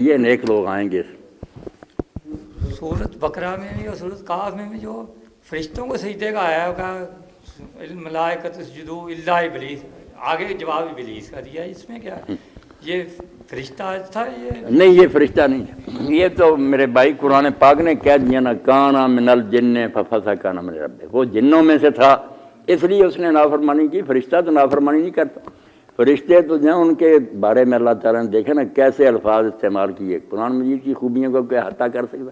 یہ نیک لوگ آئیں گے۔ سورت بقرہ میں بھی اور سورت کاف میں بھی جو فرشتوں کو سجدے کا آیا ہوگا، الملائکۃ اسجدوا الا ابلیس، آگے جواب ابلیس کا دیا، اس میں کیا یہ فرشتہ تھا؟ یہ نہیں، یہ فرشتہ نہیں، یہ تو میرے بھائی قرآن پاک نے کہہ دیا نا، کانا من الجن ففسق عن امر ربہ، وہ جنوں میں سے تھا اس لیے اس نے نافرمانی کی۔ فرشتہ تو نافرمانی نہیں کرتا، فرشتے تو جو ان کے بارے میں اللہ تعالیٰ نے دیکھا نا کیسے الفاظ استعمال کیے، قرآن مجید کی خوبیوں کو کیا احاطہ کر سکتا۔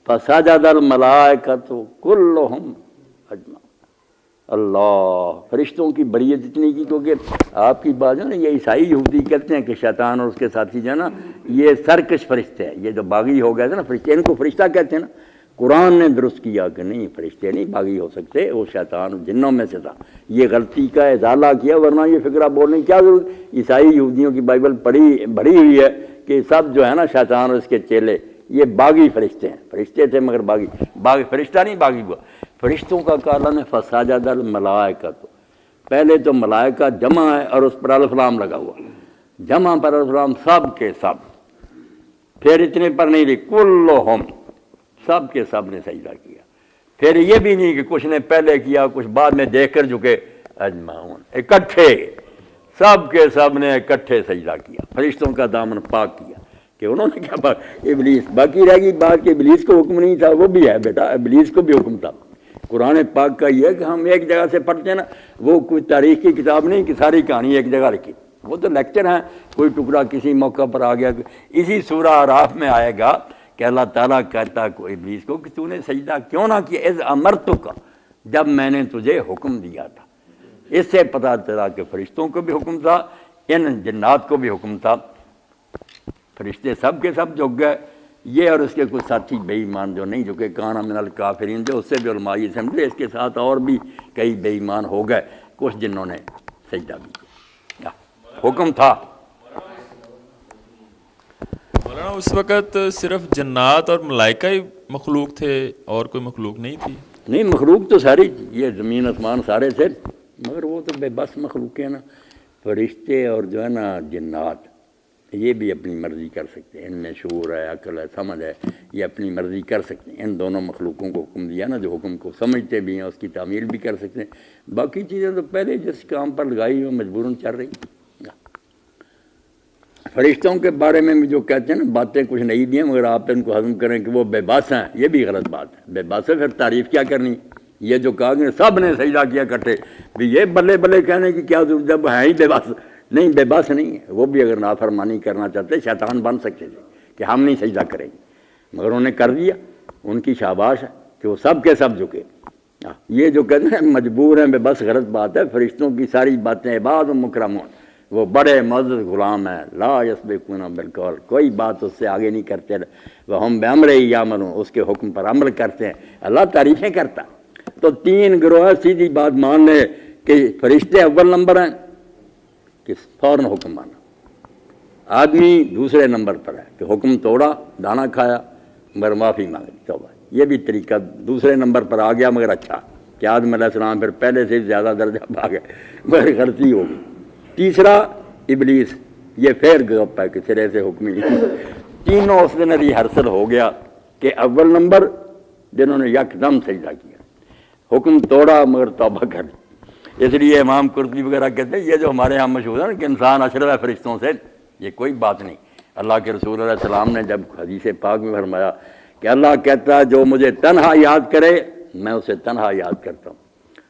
فسجد الملائکۃ کلھم اجمعون، اللہ فرشتوں کی بریت اتنی کی، کیونکہ آپ کی بات ہے نا، یہ عیسائی یہودی کہتے ہیں کہ شیطان اور اس کے ساتھی جو ہے نا یہ سرکش فرشتے ہیں، یہ جو باغی ہو گئے تھے نا فرشتے، ان کو فرشتہ کہتے ہیں نا۔ قرآن نے درست کیا کہ نہیں، فرشتے نہیں باغی ہو سکتے، وہ شیطان جنوں میں سے تھا، یہ غلطی کا ازالہ کیا، ورنہ یہ فکرہ بولنے کی کیا ضرورت۔ عیسائی یہودیوں کی بائبل بڑھی ہوئی ہے کہ سب جو ہے نا شیطان اور اس کے چیلے یہ باغی فرشتے ہیں، فرشتے تھے مگر باغی فرشتہ نہیں باغی ہوا۔ فرشتوں کا کہا اللہ نے فسجد الملائکۃ، پہلے تو ملائکہ جمع ہے اور اس پر الف لام لگا ہوا، جمع پر الف لام، سب کے سب، پھر اتنے پر نہیں لکھ کلھم، سب کے سب نے سجدہ کیا۔ پھر یہ بھی نہیں کہ کچھ نے پہلے کیا کچھ بعد میں دیکھ کر جھکے، اجمعون، اکٹھے، سب کے سب نے اکٹھے سجدہ کیا، فرشتوں کا دامن پاک کیا کہ انہوں نے کیا، ابلیس باقی رہ گئی بات کہ ابلیس کو حکم نہیں تھا، وہ بھی ہے بیٹا، ابلیس کو بھی حکم تھا۔ قرآن پاک کا یہ ہے کہ ہم ایک جگہ سے پڑھتے ہیں نا، وہ کوئی تاریخ کی کتاب نہیں کہ ساری کہانی ایک جگہ لکھی، وہ تو لیکچر ہیں، کوئی ٹکڑا کسی موقع پر آ گیا۔ اسی سورہ اعراف میں آئے گا کہ اللہ تعالیٰ کہتا ہے ابلیس کو کہ تو نے سجدہ کیوں نہ کیا، اذ امرتک، جب میں نے تجھے حکم دیا تھا۔ اس سے پتہ چلا کہ فرشتوں کو بھی حکم تھا، ان جنات کو بھی حکم تھا، فرشتے سب کے سب جھک گئے، یہ اور اس کے کچھ ساتھی بے ایمان جو نہیں جھکے، کانا من الکافرین، جو اس سے بھی علماء یہ سمجھے اس کے ساتھ اور بھی کئی بے ایمان ہو گئے، کچھ جنہوں نے سجدہ بھی کیا، حکم تھا۔ مولانا اس وقت صرف جنات اور ملائکہ ہی مخلوق تھے اور کوئی مخلوق نہیں تھی؟ نہیں، مخلوق تو ساری، یہ زمین آسمان سارے تھے، مگر وہ تو بے بس مخلوق ہیں نا، فرشتے اور جو ہے نا جنات یہ بھی اپنی مرضی کر سکتے ہیں، ان میں شعور ہے، عقل ہے، سمجھ ہے، یہ اپنی مرضی کر سکتے ہیں۔ ان دونوں مخلوقوں کو حکم دیا نا، جو حکم کو سمجھتے بھی ہیں اس کی تعمیل بھی کر سکتے ہیں، باقی چیزیں تو پہلے جس کام پر لگائی وہ مجبوراً چل رہی۔ فرشتوں کے بارے میں بھی جو کہتے ہیں نا باتیں کچھ نہیں بھی ہیں، مگر آپ ان کو ہضم کریں کہ وہ بے بس ہیں، یہ بھی غلط بات ہے۔ بے بس ہے پھر تعریف کیا کرنی، یہ جو کہا کہ سب نے سجدہ کیا کٹھے، بھی یہ بلے بلے کہنے کی کیا ضرورت، جب ہیں ہی بے بس، نہیں بے بس نہیں ہے، وہ بھی اگر نافرمانی کرنا چاہتے شیطان بن سکتے تھے کہ ہم نہیں سجدہ کریں گے، مگر انہوں نے کر دیا، ان کی شاباش ہے کہ وہ سب کے سب جھکے۔ یہ جو کہتے ہیں مجبور ہیں بے بس، غلط بات ہے۔ فرشتوں کی ساری باتیں عباد و مکرمون، وہ بڑے معزز غلام ہیں، لا یسبقون بالقول، کوئی بات اس سے آگے نہیں کرتے، وہم بامرہ یعملون، اس کے حکم پر عمل کرتے ہیں، اللہ تعریفیں کرتا۔ تو تین گروہ سیدھی بات مان لے کہ فرشتے اول نمبر ہیں کہ فوراً حکم مانا، آدمی دوسرے نمبر پر ہے کہ حکم توڑا، دانا کھایا مگر معافی مانگی، توبہ، یہ بھی طریقہ دوسرے نمبر پر آ گیا، مگر اچھا کہ آدم علیہ السلام پھر پہلے سے زیادہ درجہ پا گئے، مگر غلطی ہوگی۔ تیسرا ابلیس، یہ پھر گپ ہے کہ سرے سے حکم ہی نہیں، تینوں اس دن علی حرصل ہو گیا کہ اول نمبر جنہوں نے یکدم سجدہ کیا، حکم توڑا مگر توبہ کر لی۔ اس لیے امام قرطبی وغیرہ کہتے ہیں یہ جو ہمارے ہاں مشہور ہے نا کہ انسان اشرف ہے فرشتوں سے، یہ کوئی بات نہیں۔ اللہ کے رسول علیہ السلام نے جب حدیث پاک میں فرمایا کہ اللہ کہتا ہے جو مجھے تنہا یاد کرے میں اسے تنہا یاد کرتا ہوں،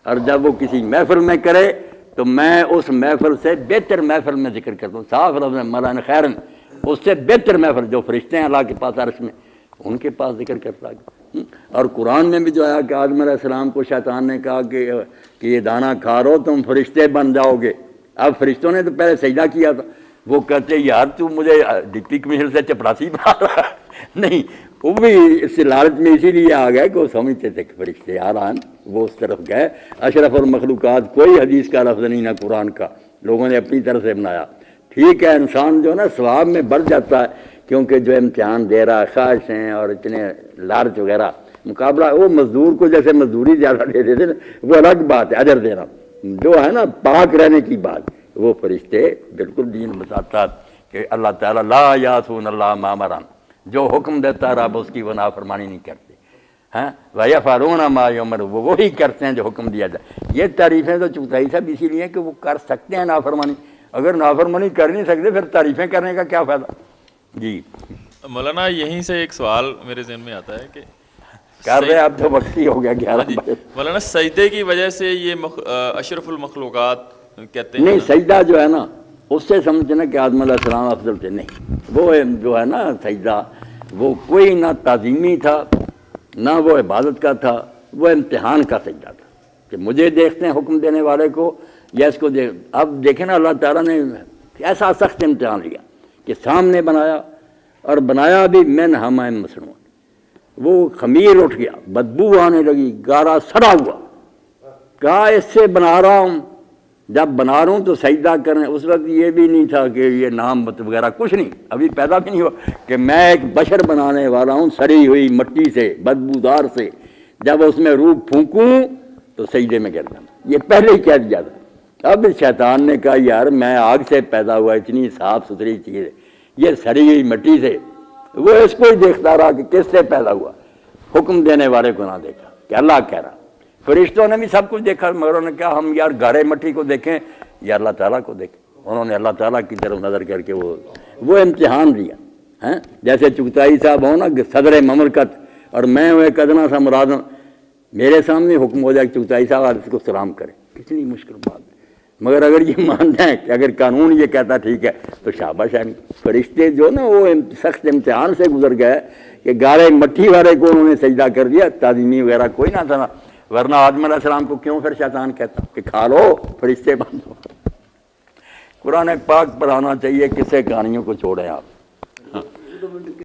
اور جب وہ کسی محفل میں کرے تو میں اس محفل سے بہتر محفل میں ذکر کرتا ہوں، صاف لفظ میں مولانا خیرن، اس سے بہتر محفل جو فرشتے ہیں اللہ کے پاس عرش میں، ان کے پاس ذکر کرتا ہے۔ اور قرآن میں بھی جو آیا کہ آدم علیہ السلام کو شیطان نے کہا کہ یہ دانا کھا رہو تم فرشتے بن جاؤ گے، اب فرشتوں نے تو پہلے سجدہ کیا تھا، وہ کہتے یار تو مجھے ڈپٹی کمشنر سے چپراسی بنا رہا ہے، نہیں، وہ بھی اس سے لالچ میں اسی لیے آ گئے کہ وہ سمجھتے تھے کہ فرشتے آران، وہ اس طرف گئے۔ اشرف المخلوقات کوئی حدیث کا لفظ نہیں نہ قرآن کا، لوگوں نے اپنی طرف سے بنایا۔ ٹھیک ہے انسان جو ہے نا ثواب میں بڑھ جاتا ہے کیونکہ جو امتحان دے رہا ہے، خواہشیں اور اتنے لالچ وغیرہ، مقابلہ وہ مزدور کو جیسے مزدوری زیادہ دے دیتے نا، وہ الگ بات ہے، اجر دینا جو ہے نا پاک رہنے کی بات، وہ فرشتے بالکل دین بتاتا کہ اللہ تعالیٰ لا یاسون اللہ ما امرہم، جو حکم دیتا ہے رب اس کی وہ نافرمانی نہیں کرتے، ہاں وَيَفْعَلُونَ مَا يُؤْمَرُونَ، وہ وہی کرتے ہیں جو حکم دیا جائے۔ یہ تعریفیں تو چغتائی صاحب اسی لیے کہ وہ کر سکتے ہیں نافرمانی، اگر نافرمانی کر نہیں سکتے پھر تعریفیں کرنے کا کیا فائدہ؟ جی مولانا یہیں سے ایک سوال میرے ذہن میں آتا ہے کہ کر رہے اب تو وقت ہی ہو گیا 11 بجے۔ مولانا سجدے کی وجہ سے یہ اشرف المخلوقات کہتے ہیں نہیں، سجدہ جو ہے نا اس سے سمجھنا کہ آدم علیہ السلام افضل تھے، نہیں، وہ جو ہے نا سجدہ وہ کوئی نہ تعظیمی تھا نہ وہ عبادت کا تھا، وہ امتحان کا سجدہ تھا کہ مجھے دیکھتے ہیں حکم دینے والے کو یا اس کو دیکھ۔ اب دیکھیں نا اللہ تعالیٰ نے ایسا سخت امتحان لیا کہ سامنے بنایا، اور بنایا بھی من حمأ مسنون، وہ خمیر اٹھ گیا، بدبو آنے لگی، گارا سڑا ہوا، کہا اس سے بنا رہا ہوں، جب بنا رہا ہوں تو سجدہ کریں۔ اس وقت یہ بھی نہیں تھا کہ یہ نام وغیرہ کچھ نہیں، ابھی پیدا بھی نہیں ہوا کہ میں ایک بشر بنانے والا ہوں سڑی ہوئی مٹی سے، بدبودار سے، جب اس میں روح پھونکوں تو سجدے میں گر جانا، یہ پہلے ہی کہہ دیا تھا۔ اب شیطان نے کہا یار میں آگ سے پیدا ہوا، اتنی صاف ستھری چیز ہے، یہ سڑی ہوئی مٹی سے، وہ اس کو ہی دیکھتا رہا کہ کس سے پیدا ہوا، حکم دینے والے کو نہ دیکھا کہ اللہ کہہ رہا۔ فرشتوں نے بھی سب کچھ دیکھا مگر انہوں نے کہا ہم یار گارے مٹی کو دیکھیں یا اللہ تعالیٰ کو دیکھیں، انہوں نے اللہ تعالیٰ کی طرف نظر کر کے وہ امتحان دیا ہیں۔ جیسے چغتائی صاحب ہوں نا صدر مملکت اور میں ہوں ایک ادنا سا مرادم، میرے سامنے حکم ہو جائے کہ چغتائی صاحب آپ اس کو سلام کریں، کتنی مشکل بات ہے، مگر اگر یہ مان جائیں کہ اگر قانون یہ کہتا ٹھیک ہے تو شاباش ہے۔ فرشتے جو نا وہ سخت امتحان سے گزر گئے کہ گارے مٹی والے کو انہوں نے سجدہ کر دیا، تعظیمی وغیرہ کوئی نہ تھا، ورنہ آدم علیہ السلام کو کیوں پھر شیطان کہتا کہ کھا لو فرشتے بن دو۔ قرآن پاک پڑھانا چاہیے، قصے کہانیوں کو چھوڑیں آپ۔